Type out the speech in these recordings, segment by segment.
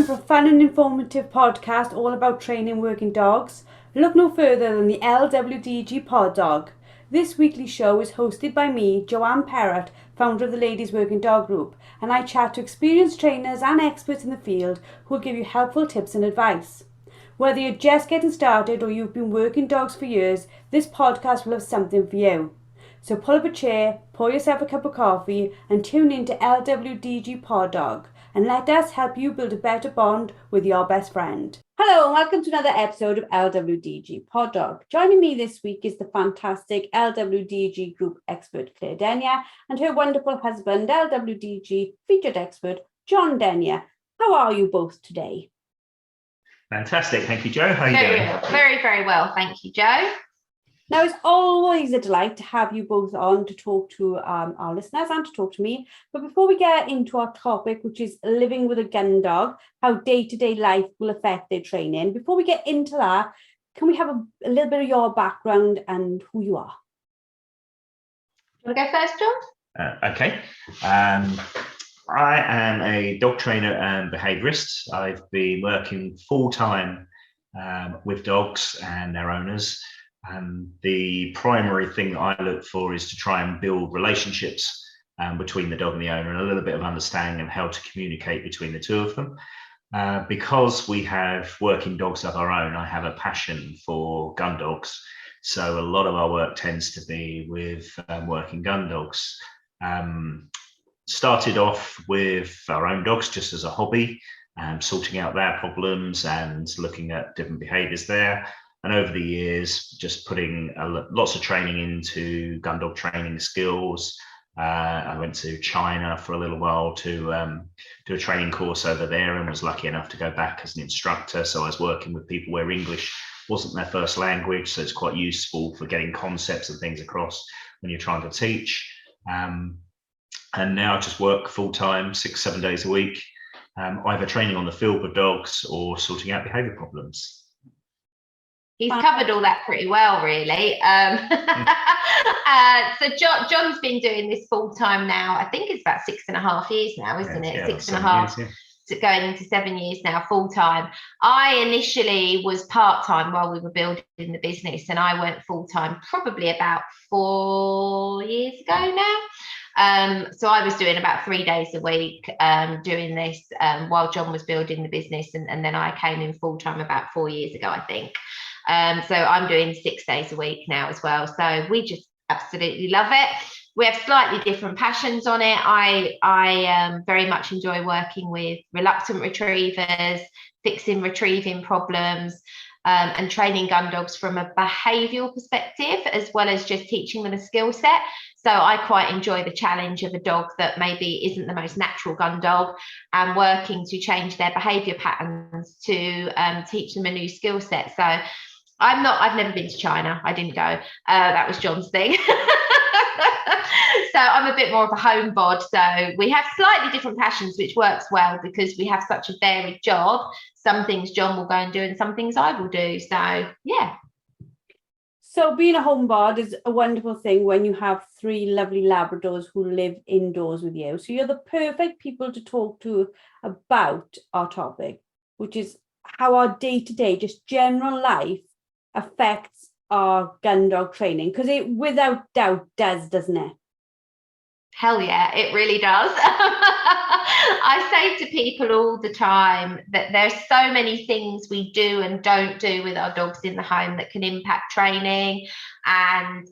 For a fun and informative podcast all about training working dogs, look no further than the LWDG Pod Dog. This weekly show is hosted by me, Joanne Perrott, founder of the Ladies Working Dog Group, and I chat to experienced trainers and experts in the field who will give you helpful tips and advice. Whether you're just getting started or you've been working dogs for years, this podcast will have something for you. So pull up a chair, pour yourself a cup of coffee and tune in to LWDG Pod Dog, and let us help you build a better bond with your best friend. Hello and welcome to another episode of LWDG Pod Dog. Joining me this week is the fantastic LWDG Group expert Claire Denyer and her wonderful husband, LWDG featured expert John Denyer. How are you both today? Fantastic, thank you, Joe. How are you doing? Very, very well, thank you, Joe. Now, it's always a delight to have you both on to talk to our listeners and to talk to me. But before we get into our topic, which is living with a gun dog, how day-to-day life will affect their training, before we get into that, can we have a little bit of your background and who you are? You want to go first, John? Okay. I am a dog trainer and behaviourist. I've been working full-time with dogs and their owners. And the primary thing that I look for is to try and build relationships between the dog and the owner, and a little bit of understanding of how to communicate between the two of them. Because we have working dogs of our own, I have a passion for gun dogs. So a lot of our work tends to be with working gun dogs. Started off with our own dogs just as a hobby, sorting out their problems and looking at different behaviours there. And over the years, just putting lots of training into gun dog training skills. I went to China for a little while to do a training course over there and was lucky enough to go back as an instructor. So I was working with people where English wasn't their first language. So it's quite useful for getting concepts and things across when you're trying to teach. And now I just work full time, 6-7 days a week, either training on the field with dogs or sorting out behaviour problems. He's covered all that pretty well, really. So John's been doing this full time now. I think it's about 6.5 years now, isn't it? 6.5, going into 7 years now, full time. I initially was part time while we were building the business, and I went full time probably about 4 years ago now. So I was doing about 3 days a week doing this while John was building the business, and then I came in full time about 4 years ago, I think. So I'm doing 6 days a week now as well. So we just absolutely love it. We have slightly different passions on it. I very much enjoy working with reluctant retrievers, fixing retrieving problems, and training gun dogs from a behavioural perspective, as well as just teaching them a skill set. So I quite enjoy the challenge of a dog that maybe isn't the most natural gun dog, and working to change their behaviour patterns to teach them a new skill set. So I've never been to China. I didn't go. That was John's thing. So I'm a bit more of a home bod. So we have slightly different passions, which works well because we have such a varied job. Some things John will go and do and some things I will do. So, yeah. So being a home bod is a wonderful thing when you have 3 lovely Labradors who live indoors with you. So you're the perfect people to talk to about our topic, which is how our day-to-day, just general life, affects our gun dog training, because it without doubt does, doesn't it? Hell yeah, it really does. I say to people all the time that there's so many things we do and don't do with our dogs in the home that can impact training, and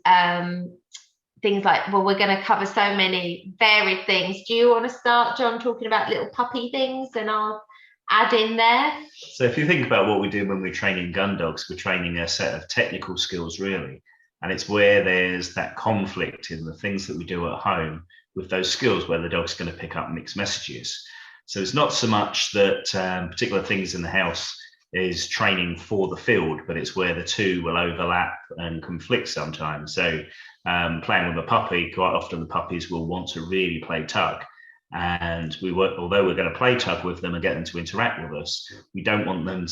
things like, well, we're going to cover so many varied things. Do you want to start, John, talking about little puppy things, and I'll add in there? So if you think about what we do when we're training gun dogs, we're training a set of technical skills, really. And it's where there's that conflict in the things that we do at home with those skills, where the dog's going to pick up mixed messages. So it's not so much that particular things in the house is training for the field, but it's where the two will overlap and conflict sometimes. So playing with a puppy, quite often the puppies will want to really play tug. And although we're going to play tug with them and get them to interact with us, we don't want them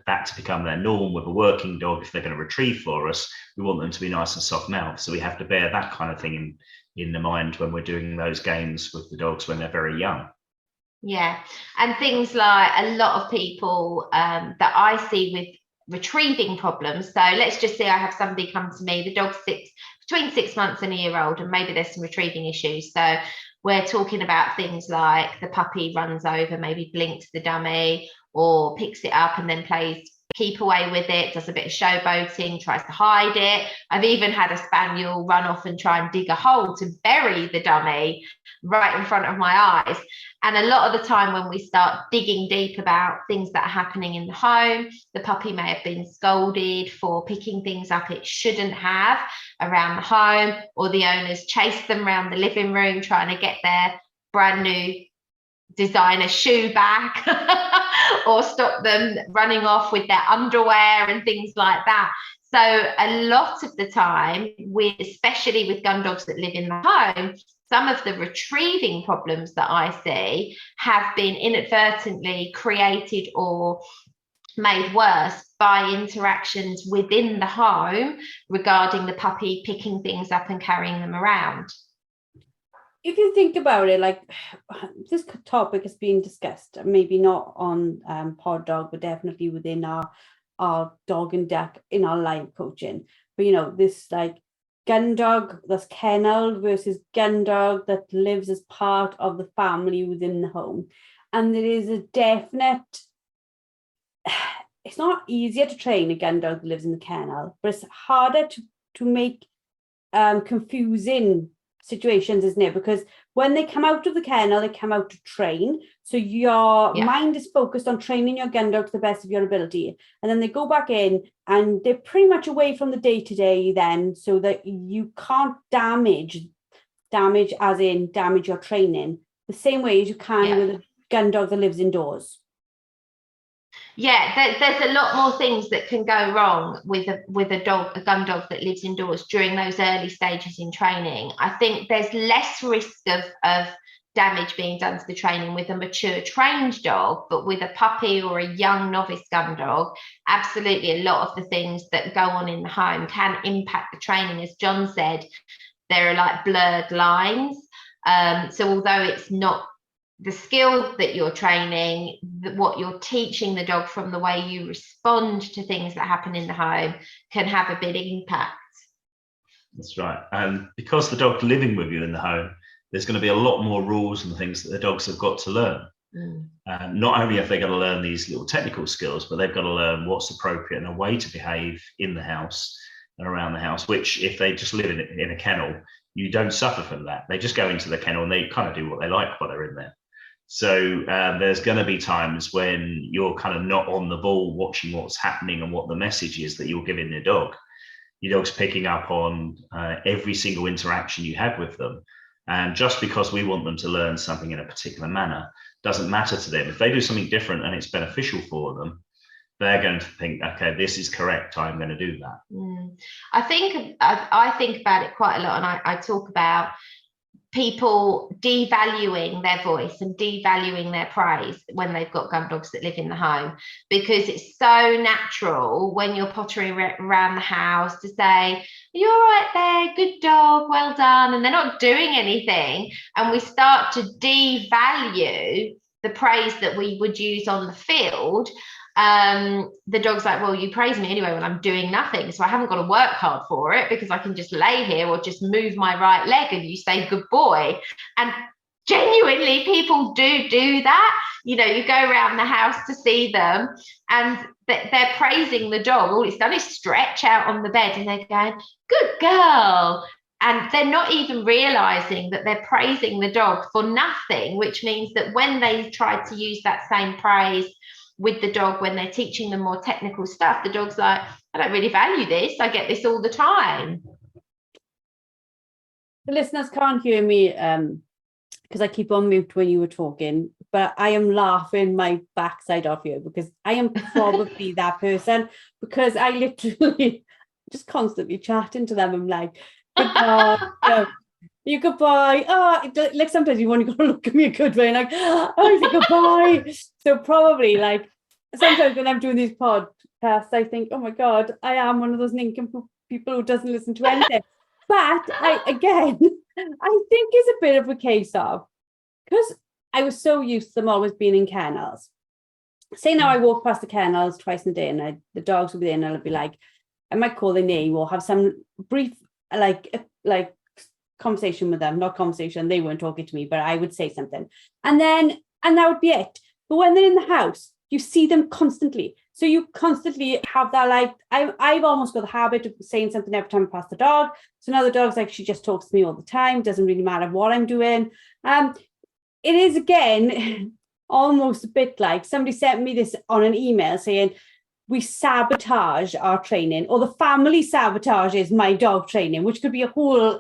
that to become their norm with a working dog. If they're going to retrieve for us, we want them to be nice and soft mouthed. So we have to bear that kind of thing in the mind when we're doing those games with the dogs when they're very young. Yeah, and things like a lot of people that I see with retrieving problems. So let's just say I have somebody come to me, the dog's between 6 months and a year old, and maybe there's some retrieving issues. So we're talking about things like the puppy runs over, maybe blinks the dummy or picks it up and then plays keep away with it, does a bit of showboating, tries to hide it. I've even had a spaniel run off and try and dig a hole to bury the dummy right in front of my eyes. And a lot of the time when we start digging deep about things that are happening in the home, the puppy may have been scolded for picking things up it shouldn't have around the home, or the owners chased them around the living room trying to get their brand new designer shoe back or stop them running off with their underwear and things like that. So a lot of the time, especially with gun dogs that live in the home, some of the retrieving problems that I see have been inadvertently created or made worse by interactions within the home regarding the puppy picking things up and carrying them around. If you think about it, like this topic is being discussed, maybe not on Pod Dog, but definitely within our dog and duck in our live coaching. But, you know, this like gun dog that's kennelled versus gun dog that lives as part of the family within the home. And there is a definite, it's not easier to train a gun dog that lives in the kennel, but it's harder to make confusing situations, isn't it? Because when they come out of the kennel, they come out to train. So your mind is focused on training your gun dog to the best of your ability. And then they go back in and they're pretty much away from the day-to-day then, so that you can't damage as in damage your training the same way as you can with a gun dog that lives indoors. Yeah, there's a lot more things that can go wrong with a gun dog that lives indoors during those early stages in training. I think there's less risk of damage being done to the training with a mature trained dog, but with a puppy or a young novice gun dog, absolutely a lot of the things that go on in the home can impact the training. As John said, there are like blurred lines. So although it's not the skill that you're training, what you're teaching the dog from the way you respond to things that happen in the home can have a big impact. That's right. And because the dog's living with you in the home, there's going to be a lot more rules and things that the dogs have got to learn. Not only have they got to learn these little technical skills, but they've got to learn what's appropriate and a way to behave in the house and around the house, which if they just live in a kennel, you don't suffer from that. They just go into the kennel and they kind of do what they like while they're in there. So there's going to be times when you're kind of not on the ball watching what's happening and what the message is that you're giving your dog. Your dog's picking up on every single interaction you have with them. And just because we want them to learn something in a particular manner doesn't matter to them. If they do something different and it's beneficial for them, they're going to think, okay, this is correct, I'm going to do that. I think about it quite a lot, and I talk about people devaluing their voice and devaluing their praise when they've got gun dogs that live in the home, because it's so natural when you're pottering around the house to say, you're all right there, good dog, well done, and they're not doing anything, and we start to devalue the praise that we would use on the field. The dog's like, well, you praise me anyway when I'm doing nothing, so I haven't got to work hard for it because I can just lay here or just move my right leg and you say good boy. And genuinely people do that. You know, you go around the house to see them and they're praising the dog. All it's done is stretch out on the bed and they're going, good girl. And they're not even realizing that they're praising the dog for nothing, which means that when they try to use that same praise with the dog when they're teaching them more technical stuff, the dog's like, I don't really value this, I get this all the time. The listeners can't hear me because I keep on mute when you were talking, but I am laughing my backside off here because I am probably that person, because I literally just constantly chatting to them. I'm like, good dog, you goodbye. Oh, like sometimes you want to go look at me a good way, like, oh, I say goodbye. So probably like sometimes when I'm doing these podcasts, I think, oh my God, I am one of those nincompoop people who doesn't listen to anything. But I think it's a bit of a case of, because I was so used to them always being in kennels. Say now I walk past the kennels twice in a day and the dogs will be there and I'll be like, I might call their name or have some brief like conversation with them, not conversation, they weren't talking to me, but I would say something. And that would be it. But when they're in the house, you see them constantly. So you constantly have that, like, I've almost got the habit of saying something every time I pass the dog. So now the dog's like, she just talks to me all the time, doesn't really matter what I'm doing. It is, again, almost a bit like somebody sent me this on an email saying, we sabotage our training, or the family sabotages my dog training, which could be a whole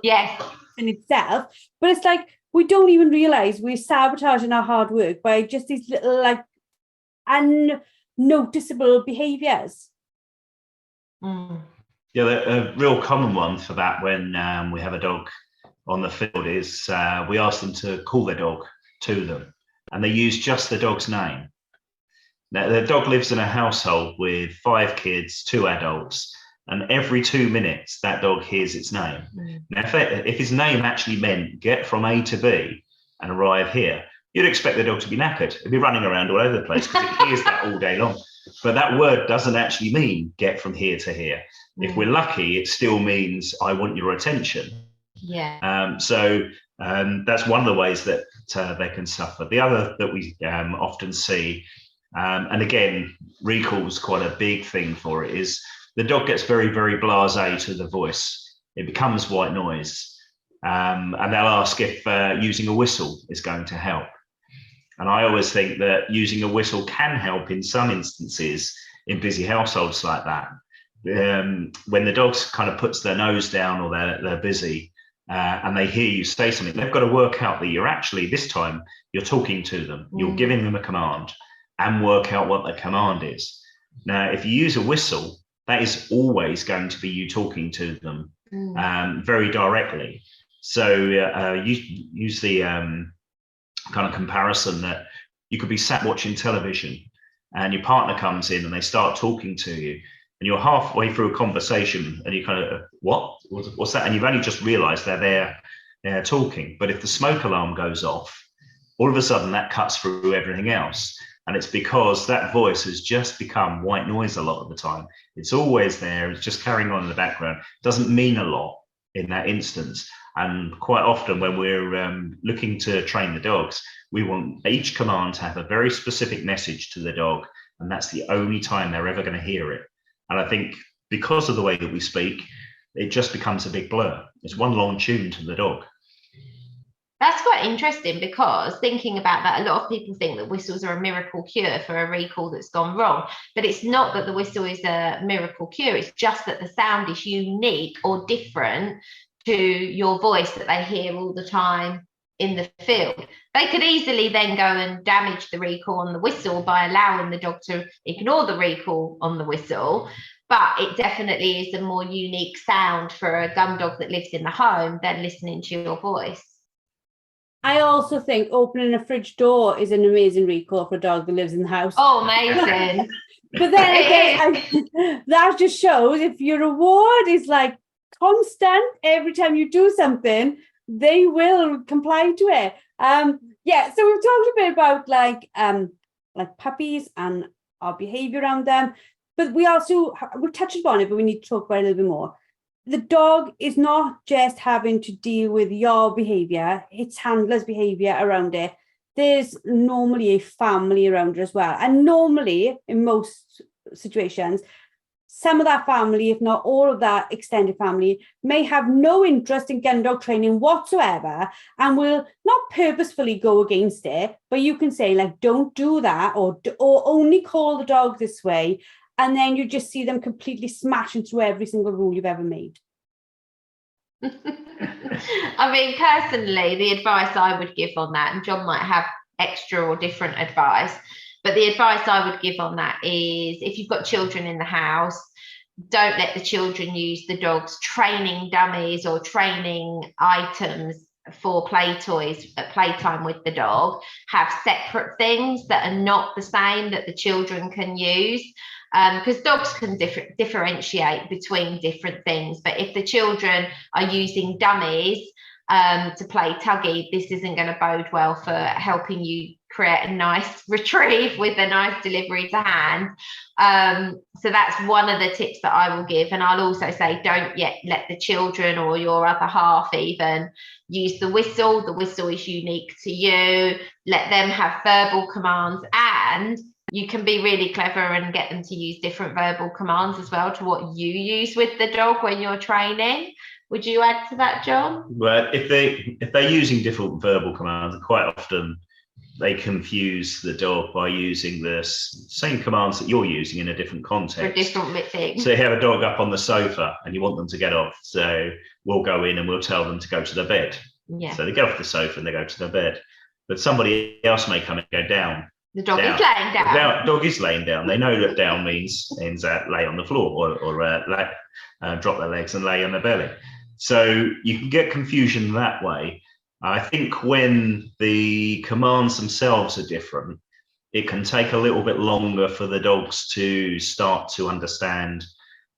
in itself. But it's like, we don't even realize we're sabotaging our hard work by just these little, like, unnoticeable behaviors. Yeah, a real common one for that when we have a dog on the field is we ask them to call their dog to them, and they use just the dog's name. Now, the dog lives in a household with 5 kids, 2 adults, and every 2 minutes that dog hears its name. Now, if his name actually meant get from A to B and arrive here, you'd expect the dog to be knackered. It'd be running around all over the place because it hears that all day long. But that word doesn't actually mean get from here to here. If we're lucky, it still means I want your attention. So that's one of the ways that they can suffer. The other that we often see, and again, recall is quite a big thing for it, is the dog gets very, very blasé to the voice. It becomes white noise. And they'll ask if using a whistle is going to help. And I always think that using a whistle can help in some instances in busy households like that. When the dog's kind of puts their nose down or they're busy and they hear you say something, they've got to work out that you're actually, this time, you're talking to them, you're giving them a command, and work out what the command is. Now, if you use a whistle, that is always going to be you talking to them very directly. So use the kind of comparison that you could be sat watching television and your partner comes in and they start talking to you and you're halfway through a conversation and you kind of, what's that? And you've only just realized they're talking. But if the smoke alarm goes off, all of a sudden that cuts through everything else. And it's because that voice has just become white noise a lot of the time. It's always there. It's just carrying on in the background. It doesn't mean a lot in that instance. And quite often when we're looking to train the dogs, we want each command to have a very specific message to the dog. And that's the only time they're ever going to hear it. And I think because of the way that we speak, it just becomes a big blur. It's one long tune to the dog. That's quite interesting, because thinking about that, a lot of people think that whistles are a miracle cure for a recall that's gone wrong. But it's not that the whistle is a miracle cure. It's just that the sound is unique or different to your voice that they hear all the time in the field. They could easily then go and damage the recall on the whistle by allowing the dog to ignore the recall on the whistle. But it definitely is a more unique sound for a gun dog that lives in the home than listening to your voice. I also think opening a fridge door is an amazing recall for a dog that lives in the house. Oh, amazing. But then again, that just shows if your reward is like constant, every time you do something, they will comply to it. So we've talked a bit about like puppies and our behavior around them, but we've touched upon it, but we need to talk about it a little bit more. The dog is not just having to deal with your behavior, its handler's behavior around it. There's normally a family around it as well. And normally, in most situations, some of that family, if not all of that extended family, may have no interest in gun dog training whatsoever and will not purposefully go against it, but you can say, like, don't do that, or only call the dog this way. And then you just see them completely smashing through every single rule you've ever made. I mean, personally, the advice I would give on that, and John might have extra or different advice, but the advice I would give on that is, if you've got children in the house, don't let the children use the dog's training dummies or training items for play toys at playtime with the dog have separate things that are not the same that the children can use, because dogs can differentiate between different things. But if the children are using dummies to play tuggy, this isn't going to bode well for helping you create a nice retrieve with a nice delivery to hand. So that's one of the tips that I will give. And I'll also say, don't yet let the children or your other half even use the whistle. The whistle is unique to you. Let them have verbal commands, and you can be really clever and get them to use different verbal commands as well to what you use with the dog when you're training. Would you add to that, John? Well, if they're using different verbal commands, quite often they confuse the dog by using the same commands that you're using in a different context. For different things. So you have a dog up on the sofa and you want them to get off. So we'll go in and we'll tell them to go to their bed. Yeah. So they get off the sofa and they go to their bed. But somebody else may come and go down. The dog is laying down. The dog is laying down. They know that down means lay on the floor or drop their legs and lay on their belly. So you can get confusion that way. I think when the commands themselves are different, it can take a little bit longer for the dogs to start to understand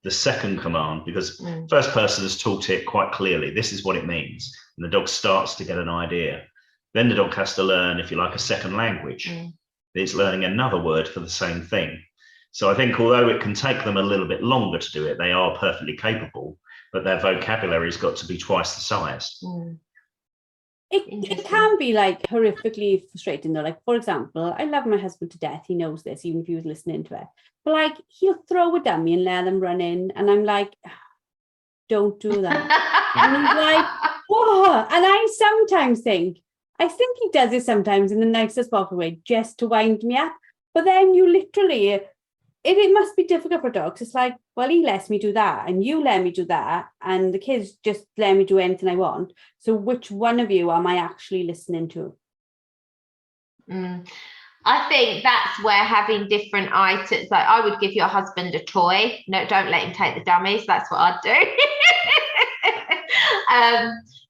the second command, because first person has taught it quite clearly. This is what it means. And the dog starts to get an idea. Then the dog has to learn, if you like, a second language. It's learning another word for the same thing. So I think although it can take them a little bit longer to do it, they are perfectly capable, but their vocabulary's got to be twice the size. It can be like horrifically frustrating though. Like, for example, I love my husband to death. He knows this, even if he was listening to it. But like, he'll throw a dummy and let them run in. And I'm like, don't do that. And he's like, oh. And I sometimes think he does it sometimes in the nicest possible way, just to wind me up. But then you literally, it must be difficult for dogs. It's like, well, he lets me do that and you let me do that, and the kids just let me do anything I want. So which one of you am I actually listening to? I think that's where having different items, like I would give your husband a toy. No, don't let him take the dummies. That's what I'd do.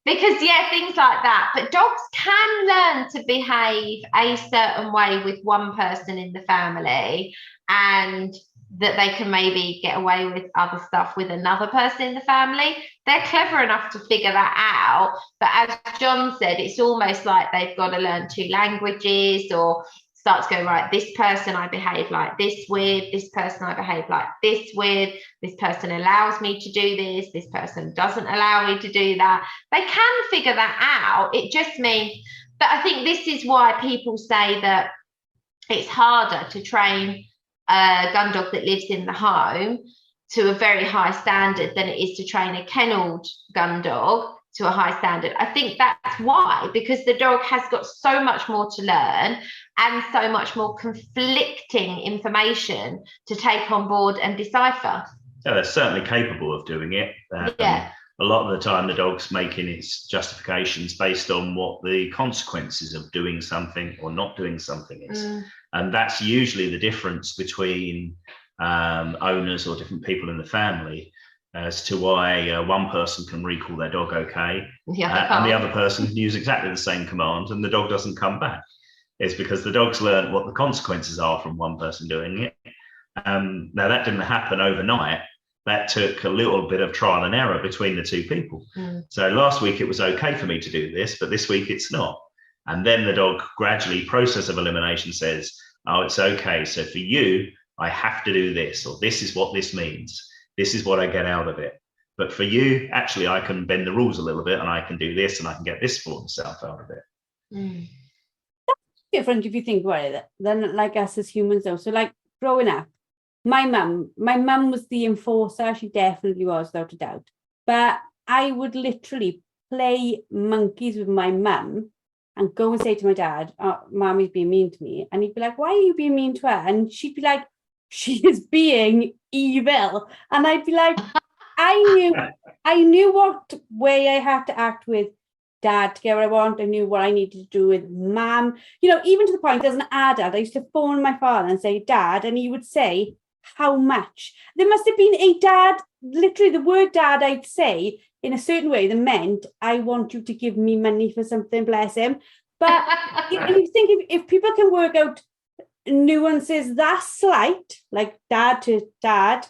Because things like that. But dogs can learn to behave a certain way with one person in the family, and that they can maybe get away with other stuff with another person in the family. They're clever enough to figure that out. But as John said, it's almost like they've got to learn 2 languages, or start to go, right, this person I behave like this with, this person I behave like this with, this person allows me to do this person doesn't allow me to do that. They can figure that out. It just means, but I think this is why people say that it's harder to train a gun dog that lives in the home to a very high standard than it is to train a kennelled gun dog to a high standard. I think that's why, because the dog has got so much more to learn and so much more conflicting information to take on board and decipher. Yeah, they're certainly capable of doing it. A lot of the time the dog's making its justifications based on what the consequences of doing something or not doing something is. And that's usually the difference between owners or different people in the family as to why one person can recall their dog okay, and the other person can use exactly the same command and the dog doesn't come back. It's because the dog's learned what the consequences are from one person doing it. Now, that didn't happen overnight. That took a little bit of trial and error between the two people. So last week it was okay for me to do this, but this week it's not. And then the dog gradually, process of elimination, says, oh, it's okay. So for you, I have to do this, or this is what this means. This is what I get out of it. But for you, actually, I can bend the rules a little bit and I can do this and I can get this for myself out of it. That's different if you think about it than like us as humans though. So like growing up, my mum was the enforcer. She definitely was, without a doubt. But I would literally play monkeys with my mum and go and say to my dad, oh, Mommy's being mean to me. And he'd be like, why are you being mean to her? And she'd be like, she is being evil. And I'd be like, I knew what way I had to act with Dad to get what I want. I knew what I needed to do with Mum. You know, even to the point as an adult, I used to phone my father and say, Dad, and he would say, how much. There must have been a dad, literally the word dad, I'd say, in a certain way that meant, I want you to give me money for something, bless him. But you think if people can work out nuances that slight, like dad to dad,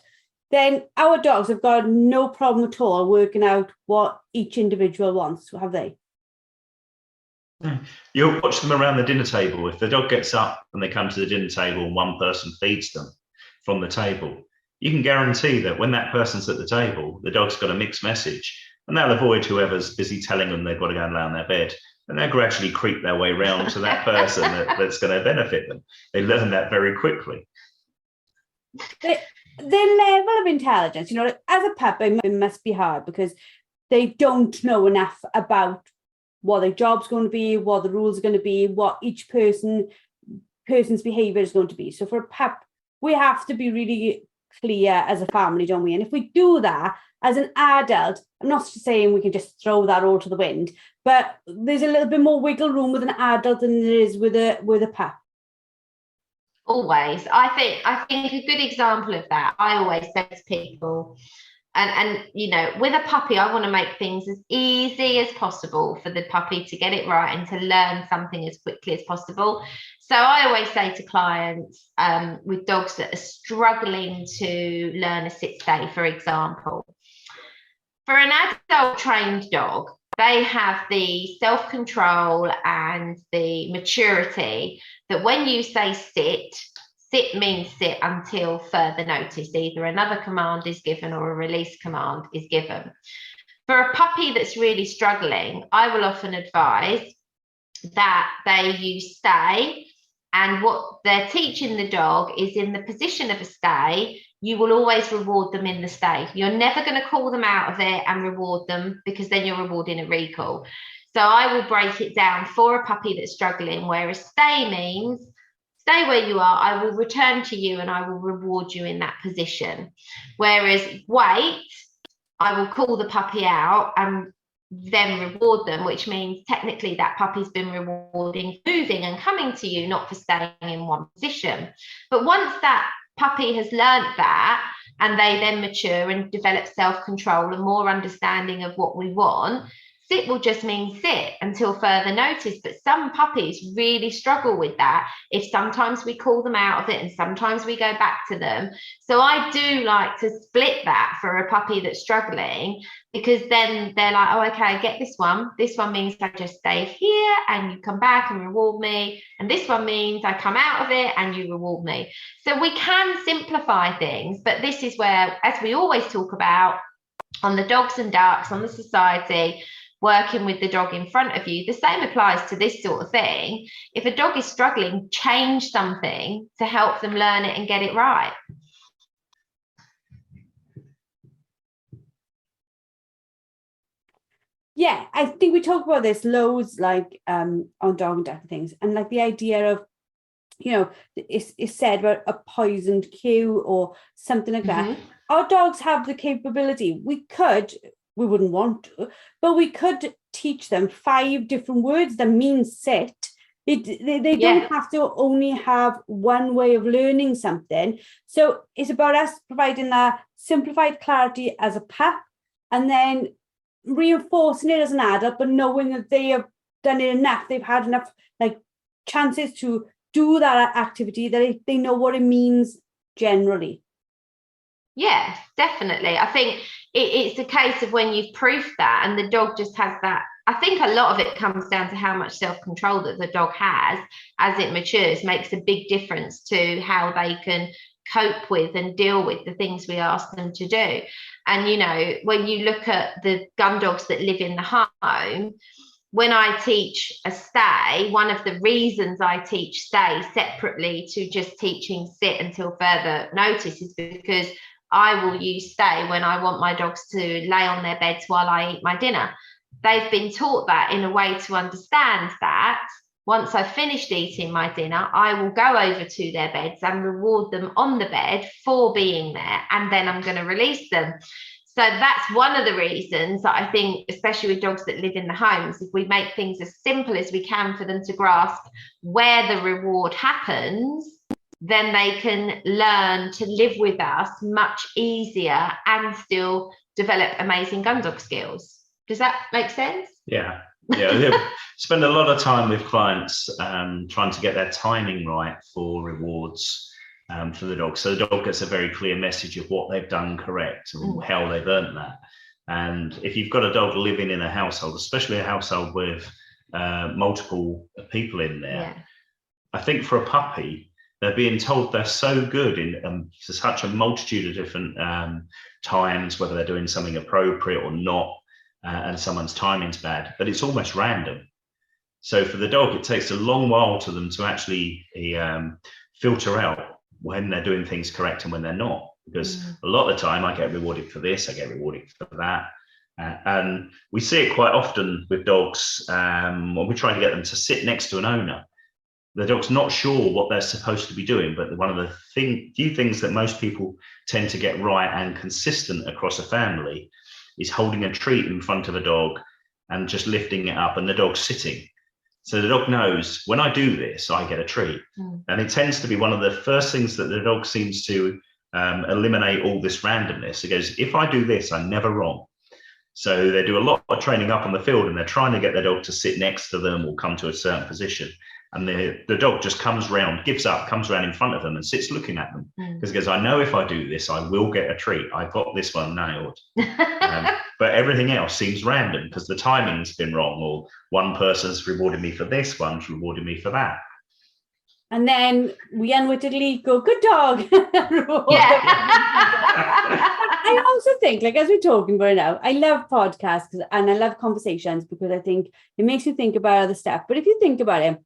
then our dogs have got no problem at all working out what each individual wants, have they? You'll watch them around the dinner table. If the dog gets up and they come to the dinner table and one person feeds them from the table, you can guarantee that when that person's at the table, the dog's got a mixed message, and they'll avoid whoever's busy telling them they've got to go and lay on their bed, and they'll gradually creep their way round to that person that's going to benefit them. They learn that very quickly. Their level of intelligence, you know, as a pup, it must be hard because they don't know enough about what their job's going to be, what the rules are going to be, what each person's behavior is going to be. So for a pup, we have to be really clear as a family, don't we? And if we do that as an adult, I'm not saying we can just throw that all to the wind, but there's a little bit more wiggle room with an adult than there is with a pup. Always. I think a good example of that, I always say to people, and you know, with a puppy, I want to make things as easy as possible for the puppy to get it right and to learn something as quickly as possible. So I always say to clients with dogs that are struggling to learn a sit stay, for example, for an adult trained dog, they have the self-control and the maturity that when you say sit means sit until further notice. Either another command is given or a release command is given. For a puppy that's really struggling, I will often advise that they use stay, and what they're teaching the dog is in the position of a stay, you will always reward them in the stay. You're never going to call them out of it and reward them, because then you're rewarding a recall. So I will break it down for a puppy that's struggling, where a stay means stay where you are, I will return to you and I will reward you in that position. Whereas wait, I will call the puppy out and then reward them, which means technically that puppy's been rewarding moving and coming to you, not for staying in one position. But once that puppy has learned that and they then mature and develop self-control and more understanding of what we want, sit will just mean sit until further notice. But some puppies really struggle with that. If sometimes we call them out of it and sometimes we go back to them. So I do like to split that for a puppy that's struggling, because then they're like, oh, okay, I get this one. This one means I just stay here and you come back and reward me. And this one means I come out of it and you reward me. So we can simplify things, but this is where, as we always talk about on the dogs and ducks, on the society, working with the dog in front of you, the same applies to this sort of thing. If a dog is struggling, change something to help them learn it and get it right. Yeah, I think we talk about this loads, like on dog and duck things, and like the idea of, you know, it's said about a poisoned cue or something like that. Our dogs have the capability. We wouldn't want to, but we could teach them 5 different words that mean sit. They don't have to only have one way of learning something. So it's about us providing that simplified clarity as a pup, and then reinforcing it as an adult, but knowing that they have done it enough. They've had enough like chances to do that activity that they know what it means generally. Yeah, definitely. I think it's a case of when you've proofed that and the dog just has that. I think a lot of it comes down to how much self-control that the dog has as it matures, makes a big difference to how they can cope with and deal with the things we ask them to do. And, you know, when you look at the Gundogs that live in the home, when I teach a stay, one of the reasons I teach stay separately to just teaching sit until further notice is because I will use stay when I want my dogs to lay on their beds while I eat my dinner. They've been taught that in a way to understand that once I've finished eating my dinner, I will go over to their beds and reward them on the bed for being there, and then I'm going to release them. So that's one of the reasons that I think, especially with dogs that live in the homes, if we make things as simple as we can for them to grasp where the reward happens, then they can learn to live with us much easier and still develop amazing Gundog skills. Does that make sense? Yeah. Spend a lot of time with clients trying to get their timing right for rewards for the dog. So the dog gets a very clear message of what they've done correct and how they've earned that. And if you've got a dog living in a household, especially a household with multiple people in there, I think for a puppy, they're being told they're so good in such a multitude of different times, whether they're doing something appropriate or not, and someone's timing's bad, but it's almost random. So for the dog, it takes a long while to them to actually filter out when they're doing things correct and when they're not. Because a lot of the time I get rewarded for this, I get rewarded for that. And we see it quite often with dogs when we're trying to get them to sit next to an owner. The dog's not sure what they're supposed to be doing, but one of the few things that most people tend to get right and consistent across a family is holding a treat in front of a dog and just lifting it up and the dog's sitting. So the dog knows when I do this, I get a treat. And it tends to be one of the first things that the dog seems to eliminate all this randomness. It goes, if I do this, I'm never wrong. So they do a lot of training up on the field and they're trying to get their dog to sit next to them or come to a certain position. And the dog just comes round, gives up, comes around in front of them and sits looking at them. Because he goes, I know if I do this, I will get a treat. I've got this one nailed. But everything else seems random because the timing's been wrong, or one person's rewarded me for this, one's rewarded me for that. And then we unwittingly go, good dog. I also think, like, as we're talking about it now, I love podcasts and I love conversations because I think it makes you think about other stuff. But if you think about it,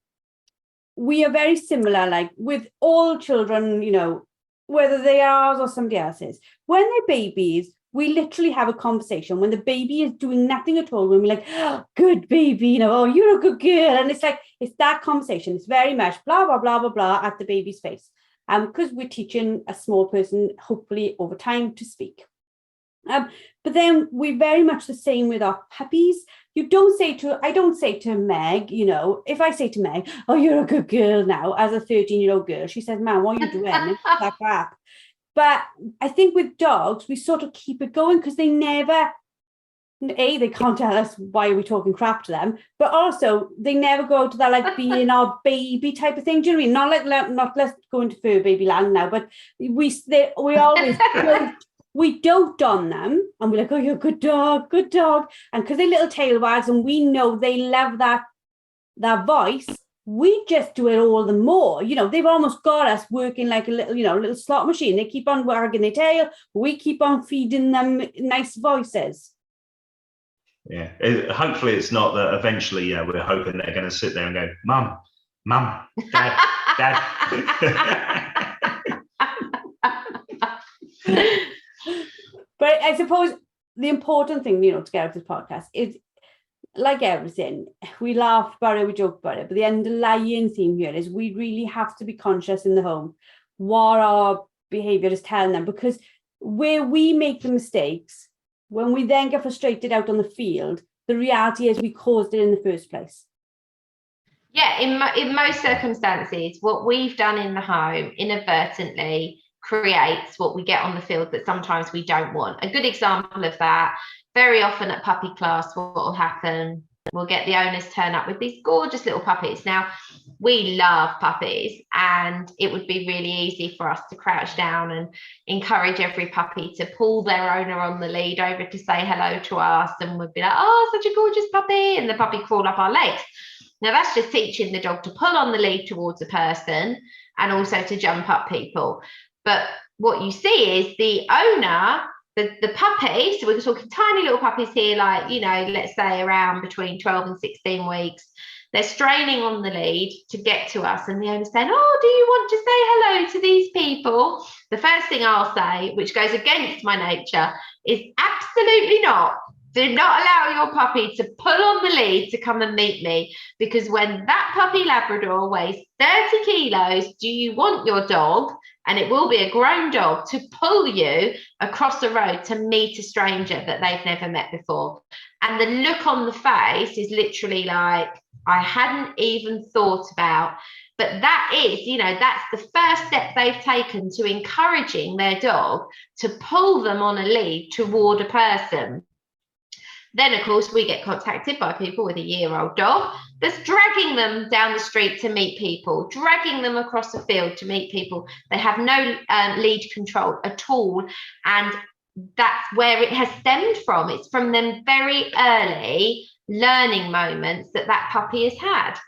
we are very similar, like with all children, you know, whether they are ours or somebody else's. When they're babies, we literally have a conversation when the baby is doing nothing at all. When we're like, oh, good baby, you know, oh, you're a good girl. And it's like, it's that conversation. It's very much blah, blah, blah, blah, blah at the baby's face. Because we're teaching a small person, hopefully over time, to speak. But then we're very much the same with our puppies. I don't say to Meg, you know, if I say to Meg, oh, you're a good girl now, as a 13-year-old girl, she says, man, what are you doing? It's that crap. But I think with dogs, we sort of keep it going because they never, they can't tell us why are we talking crap to them, but also they never go to that like being our baby type of thing. Do you know what I mean? Not let's go into fur baby land now, but we always we dote on them and we're like, oh, you're a good dog. And because they're little tail wags and we know they love that voice, we just do it all the more. You know, they've almost got us working like a little slot machine. They keep on wagging their tail. We keep on feeding them nice voices. Yeah. Hopefully it's not that eventually we're hoping they're going to sit there and go, Mum, Dad. But I suppose the important thing, you know, to get out of this podcast is, like everything, we laugh about it, we joke about it, but the underlying theme here is we really have to be conscious in the home what our behavior is telling them, because where we make the mistakes, when we then get frustrated out on the field, the reality is we caused it in the first place. Yeah, in most circumstances, what we've done in the home inadvertently creates what we get on the field that sometimes we don't want. A good example of that, very often at puppy class, what will happen, we'll get the owners turn up with these gorgeous little puppies. Now, we love puppies and it would be really easy for us to crouch down and encourage every puppy to pull their owner on the lead over to say hello to us, and we'd be like, oh, such a gorgeous puppy, and the puppy crawl up our legs. Now, that's just teaching the dog to pull on the lead towards a person and also to jump up people. But what you see is the owner, the puppy, so we're talking tiny little puppies here, like, you know, let's say around between 12 and 16 weeks, they're straining on the lead to get to us, and the owner's saying, oh, do you want to say hello to these people? The first thing I'll say, which goes against my nature, is absolutely not. Do not allow your puppy to pull on the lead to come and meet me, because when that puppy Labrador weighs 30 kilos, do you want your dog, and it will be a grown dog, to pull you across the road to meet a stranger that they've never met before? And the look on the face is literally like, I hadn't even thought about. But that is, that's the first step they've taken to encouraging their dog to pull them on a lead toward a person. Then, of course, we get contacted by people with a year-old dog that's dragging them down the street to meet people, dragging them across the field to meet people. They have no lead control at all. And that's where it has stemmed from. It's from them very early learning moments that puppy has had.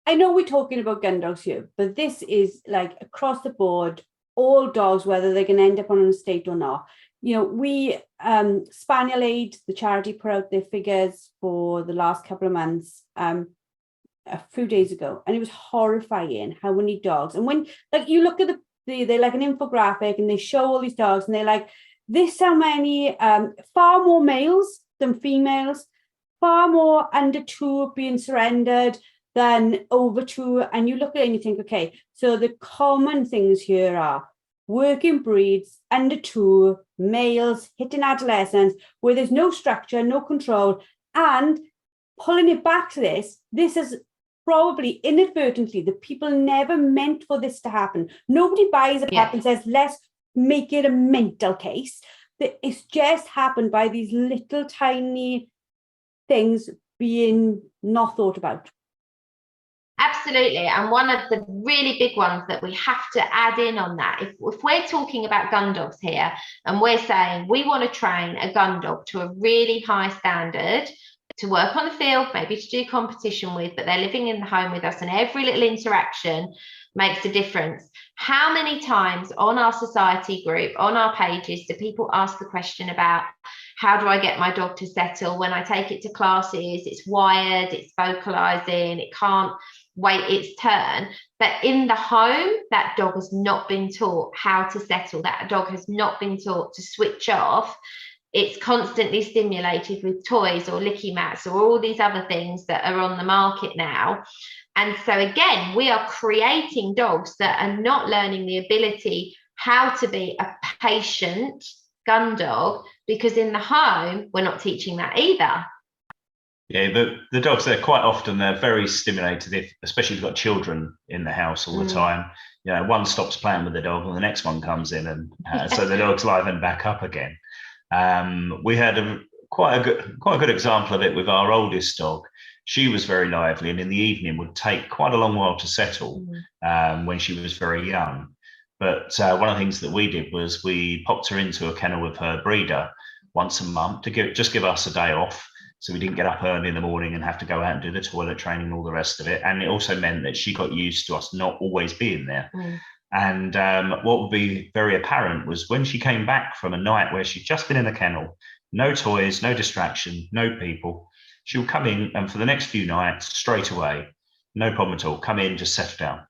I know we're talking about gun dogs here, but this is like across the board, all dogs, whether they're going to end up on an estate or not. We Spaniel Aid, the charity, put out their figures for the last couple of months a few days ago, and it was horrifying how many dogs. And when you look at they're like an infographic, and they show all these dogs, and they're like, this how many, far more males than females, far more under 2 being surrendered than over 2. And you look at it and you think, okay, so the common things here are working breeds, under 2, males hitting adolescence, where there's no structure, no control. And pulling it back to this is probably inadvertently the people never meant for this to happen. Nobody buys a pup and says, let's make it a mental case. It's just happened by these little tiny things being not thought about. Absolutely. And one of the really big ones that we have to add in on that, if we're talking about gun dogs here, and we're saying we want to train a gun dog to a really high standard to work on the field, maybe to do competition with, but they're living in the home with us, and every little interaction makes a difference. How many times on our society group, on our pages, do people ask the question about, how do I get my dog to settle? When I take it to classes, it's wired, it's vocalizing, it can't wait its turn. But in the home, that dog has not been taught how to settle. That dog has not been taught to switch off. It's constantly stimulated with toys or licky mats or all these other things that are on the market now. And so again, we are creating dogs that are not learning the ability how to be a patient gun dog, because in the home, we're not teaching that either. Yeah, the dogs there, quite often they're very stimulated, especially if you've got children in the house all the time. One stops playing with the dog and the next one comes in, and so the dog's livened back up again. We had quite a good example of it with our oldest dog. She was very lively, and in the evening would take quite a long while to settle when she was very young. But one of the things that we did was we popped her into a kennel with her breeder once a month to give us a day off, so we didn't get up early in the morning and have to go out and do the toilet training and all the rest of it. And it also meant that she got used to us not always being there. And what would be very apparent was when she came back from a night where she'd just been in a kennel, no toys, no distraction, no people, she would come in, and for the next few nights, straight away, no problem at all, come in, just settle down,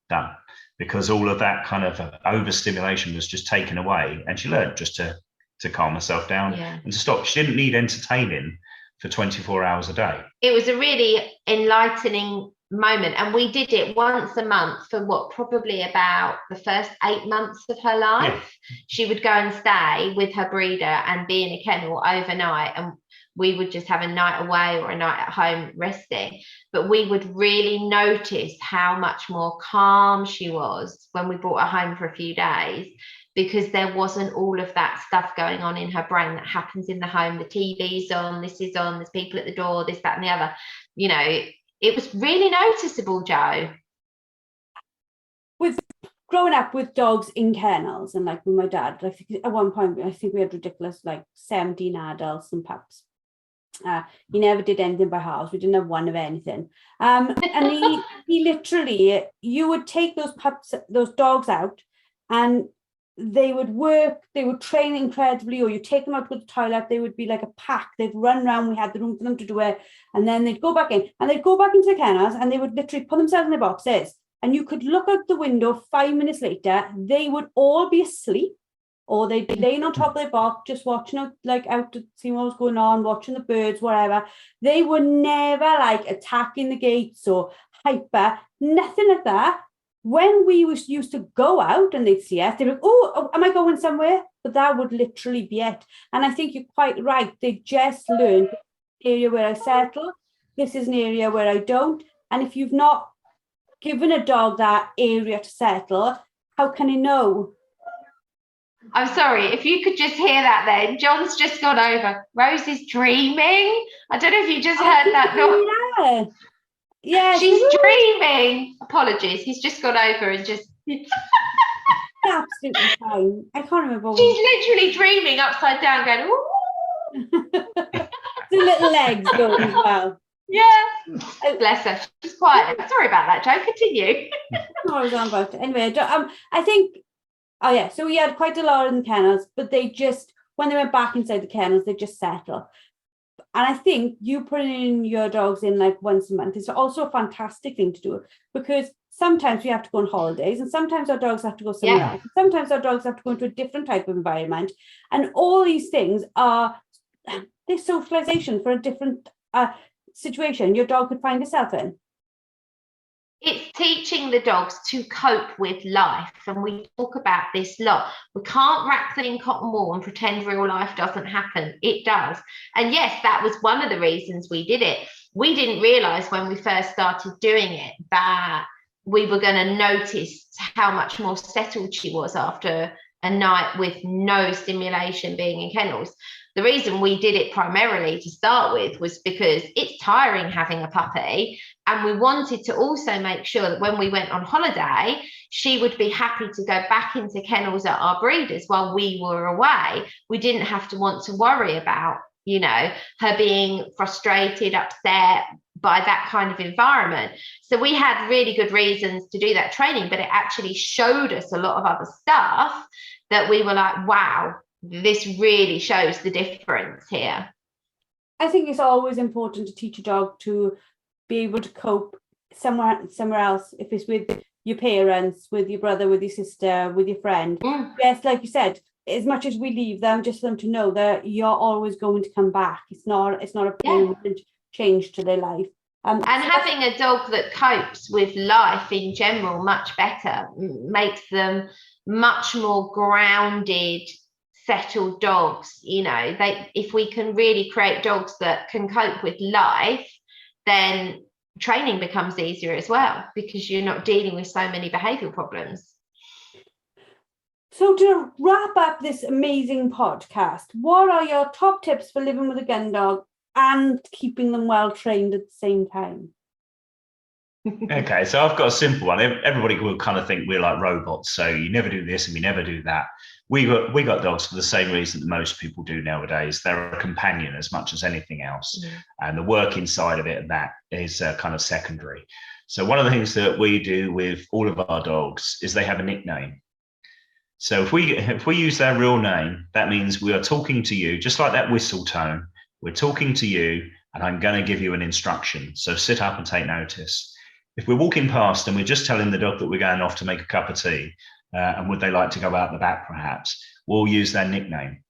done. Because all of that kind of overstimulation was just taken away, and she learned just to calm herself down and to stop. She didn't need entertaining for 24 hours a day. It was a really enlightening moment, and we did it once a month for probably about the first 8 months of her life. She would go and stay with her breeder and be in a kennel overnight, and we would just have a night away or a night at home resting. But we would really notice how much more calm she was when we brought her home for a few days, because there wasn't all of that stuff going on in her brain that happens in the home. The TV's on, this is on, there's people at the door, this, that, and the other. It was really noticeable, Jo. With growing up with dogs in kennels, and like with my dad, I think at one point, I think we had ridiculous 17 adults and pups. He never did anything by house. We didn't have one of anything. And he literally, you would take those dogs out, and they would work, they would train incredibly, or you take them out to the toilet, they would be like a pack, they'd run around, we had the room for them to do it, and then they'd go back in, and they'd go back into the kennels, and they would literally put themselves in their boxes, and you could look out the window 5 minutes later, they would all be asleep, or they'd be laying on top of their box, just watching out, like out to see what was going on, watching the birds, whatever. They were never like attacking the gates or hyper, nothing like that. When we used to go out and they'd see us, they'd be like, oh, am I going somewhere? But that would literally be it. And I think you're quite right. They just learned the area where I settle. This is an area where I don't. And if you've not given a dog that area to settle, how can he know? I'm sorry, if you could just hear that then. John's just gone over. Rose is dreaming. I don't know if you just heard that. Yeah, she's dreaming. Apologies, he's just gone over and just... Absolutely fine. I can't remember. She's literally dreaming upside down going, ooh. The little legs going as well. Yeah, bless her. She's quiet. Sorry about that, Jo. Continue. I was on about it. Anyway, I think, oh yeah, so we had quite a lot in the kennels, but they just, when they went back inside the kennels, they just settle. And I think you putting your dogs in like once a month is also a fantastic thing to do, because sometimes we have to go on holidays and sometimes our dogs have to go somewhere else. Sometimes our dogs have to go into a different type of environment. And all these things are this socialization for a different situation your dog could find itself in. It's teaching the dogs to cope with life, and we talk about this a lot. We can't wrap them in cotton wool and pretend real life doesn't happen. It does. And yes, that was one of the reasons we did it. We didn't realize when we first started doing it that we were going to notice how much more settled she was after a night with no stimulation being in kennels. The reason we did it primarily to start with was because it's tiring having a puppy, and we wanted to also make sure that when we went on holiday, she would be happy to go back into kennels at our breeders while we were away. We didn't have to want to worry about, you know, her being frustrated, upset by that kind of environment. So we had really good reasons to do that training, but it actually showed us a lot of other stuff that we were like, wow, this really shows the difference here. I think it's always important to teach a dog to be able to cope somewhere else, if it's with your parents, with your brother, with your sister, with your friend. Yes, like you said, as much as we leave them, just for them to know that you're always going to come back. It's not a permanent change to their life. And having a dog that copes with life in general much better makes them much more grounded, settled dogs. You know, if we can really create dogs that can cope with life, then training becomes easier as well, because you're not dealing with so many behavioural problems. So to wrap up this amazing podcast, what are your top tips for living with a gun dog and keeping them well trained at the same time? Okay, so I've got a simple one. Everybody will kind of think we're like robots, so you never do this and we never do that. We got dogs for the same reason that most people do nowadays. They're a companion as much as anything else, and the work inside of it and that is kind of secondary. So one of the things that we do with all of our dogs is they have a nickname. So if we use their real name, that means we are talking to you, just like that whistle tone. We're talking to you, and I'm going to give you an instruction. So sit up and take notice. If we're walking past and we're just telling the dog that we're going off to make a cup of tea, and would they like to go out the back perhaps, we'll use their nickname.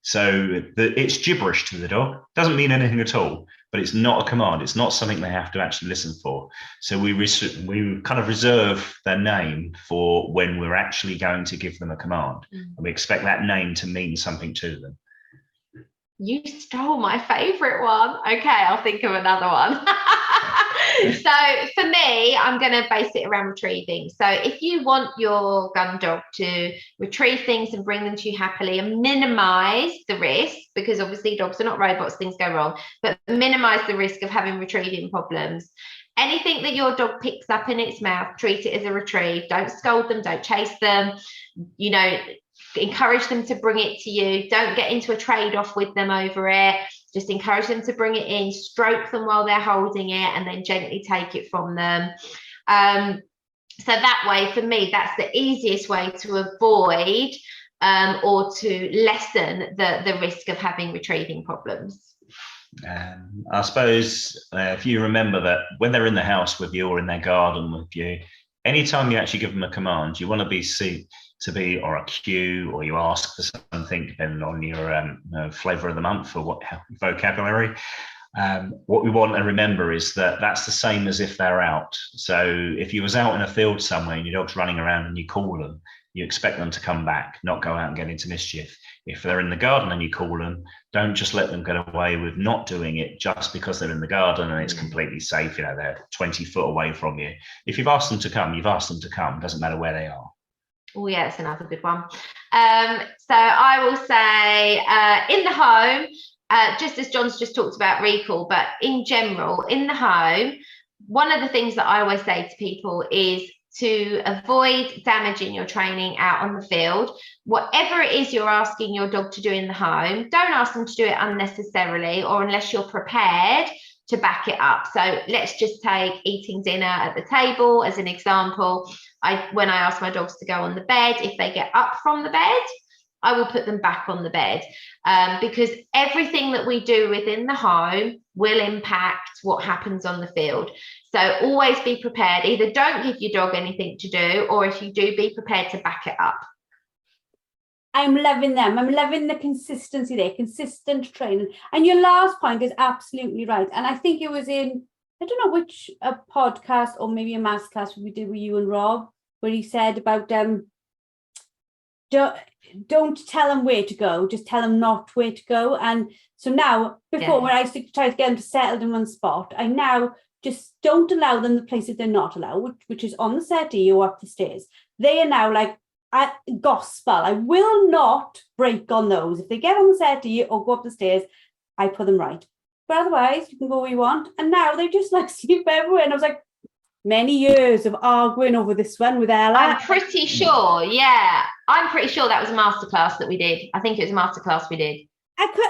So it's gibberish to the dog. Doesn't mean anything at all, but it's not a command. It's not something they have to actually listen for. So we kind of reserve their name for when we're actually going to give them a command. And we expect that name to mean something to them. You stole my favourite one. Okay, I'll think of another one. So for me, I'm going to base it around retrieving. So if you want your gun dog to retrieve things and bring them to you happily and minimise the risk, because obviously dogs are not robots, things go wrong, but minimise the risk of having retrieving problems. Anything that your dog picks up in its mouth, treat it as a retrieve. Don't scold them, don't chase them, you know, encourage them to bring it to you. Don't get into a trade-off with them over it. Just encourage them to bring it in, stroke them while they're holding it, and then gently take it from them. So that way, for me, that's the easiest way to avoid or to lessen the risk of having retrieving problems. I suppose if you remember that when they're in the house with you or in their garden with you, anytime you actually give them a command, you want to be to be, or a cue, or you ask for something depending on your flavour of the month or what vocabulary. What we want to remember is that that's the same as if they're out. So if you was out in a field somewhere and your dog's running around and you call them, you expect them to come back, not go out and get into mischief. If they're in the garden and you call them, don't just let them get away with not doing it just because they're in the garden and it's completely safe. You know, they're 20 foot away from you. If you've asked them to come, you've asked them to come. Doesn't matter where they are. Oh, yeah, it's another good one. So I will say in the home, just as John's just talked about recall, but in general, in the home, one of the things that I always say to people is to avoid damaging your training out on the field. Whatever it is you're asking your dog to do in the home, don't ask them to do it unnecessarily or unless you're prepared to back it up. So let's just take eating dinner at the table as an example. When I ask my dogs to go on the bed, if they get up from the bed, I will put them back on the bed because everything that we do within the home will impact what happens on the field. So always be prepared. Either don't give your dog anything to do, or if you do, be prepared to back it up. I'm loving them. I'm loving the consistency there, consistent training. And your last point is absolutely right. And I think it was in, I don't know which podcast or maybe a masterclass we did with you and Rob, where he said about don't tell them where to go, just tell them not where to go. And so now, before when I used to try to get them settled in one spot, I now just don't allow them the places they're not allowed, which is on the settee or up the stairs. They are now like gospel. I will not break on those. If they get on the settee or go up the stairs, I put them right. But otherwise, you can go where you want. And now they just like sleep everywhere. And I was like, many years of arguing over this one with Ella. I'm pretty sure, I'm pretty sure that was a masterclass that we did. I think it was a masterclass we did. And do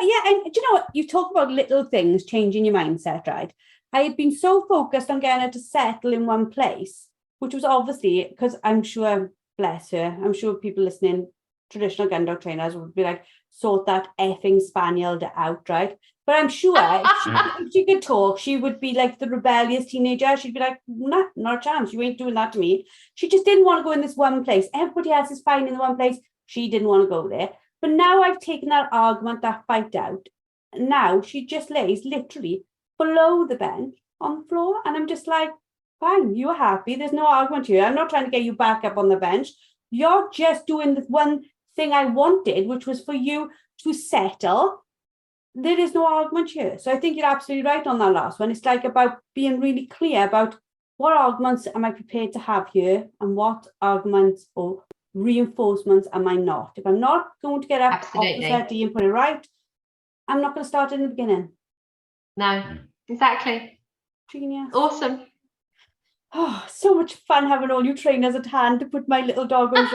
you know what? You talk about little things changing your mindset, right? I had been so focused on getting her to settle in one place, which was obviously, because I'm sure, bless her, I'm sure people listening, traditional Gundog trainers would be like, sort that effing spaniel out, right? But I'm sure if she could talk, she would be like the rebellious teenager. She'd be like, nah, not a chance. You ain't doing that to me. She just didn't want to go in this one place. Everybody else is fine in the one place. She didn't want to go there. But now I've taken that argument, that fight out. And now she just lays literally below the bench on the floor. And I'm just like, fine, you're happy. There's no argument here. I'm not trying to get you back up on the bench. You're just doing the one thing I wanted, which was for you to settle. There is no argument here. So I think you're absolutely right on that last one. It's like about being really clear about what arguments am I prepared to have here and what arguments or reinforcements am I not. If I'm not going to get up off the settee and put it right, I'm not going to start in the beginning. No, exactly. Genius. Awesome. Oh, so much fun having all you trainers at hand to put my little dog on.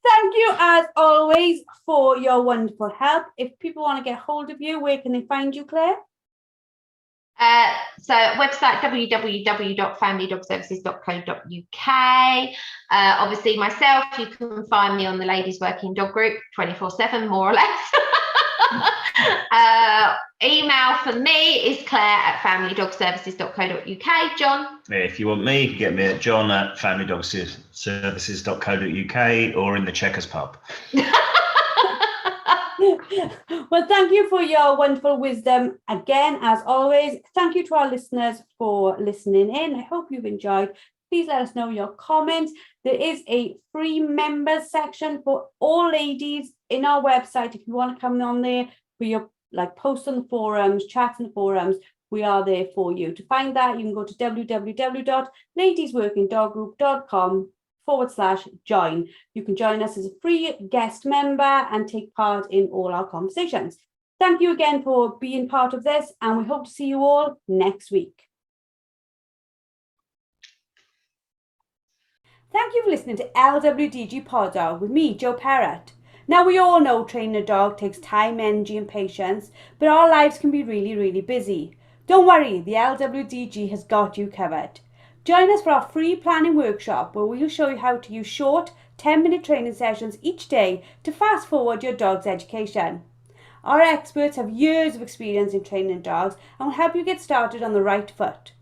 Thank you, as always, for your wonderful help. If people want to get hold of you, where can they find you, Claire? So website www.familydogservices.co.uk. Obviously myself, you can find me on the Ladies Working Dog Group 24/7, more or less. Email for me is claire@familydogservices.co.uk. John? If you want me, you can get me at john@familydogservices.co.uk or in the Checkers pub. Well, thank you for your wonderful wisdom. Again, as always, thank you to our listeners for listening in. I hope you've enjoyed. Please let us know your comments. There is a free members section for all ladies in our website. If you want to come on there for your posts on the forums, chats in the forums, we are there for you. To find that, you can go to www.ladiesworkingdoggroup.com/join. You can join us as a free guest member and take part in all our conversations. Thank you again for being part of this, and we hope to see you all next week. Thank you for listening to LWDG Pod Dog with me, Jo Parrott. Now, we all know training a dog takes time, energy and patience, but our lives can be really, really busy. Don't worry, the LWDG has got you covered. Join us for our free planning workshop where we'll show you how to use short 10-minute training sessions each day to fast forward your dog's education. Our experts have years of experience in training dogs and will help you get started on the right foot.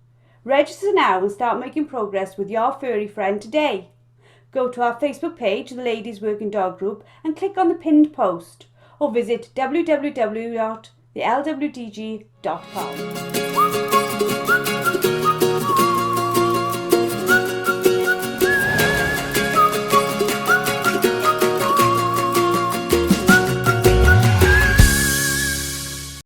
Register now and start making progress with your furry friend today. go to our Facebook page, the Ladies Working Dog Group, and click on the pinned post, or visit www.thelwdg.com.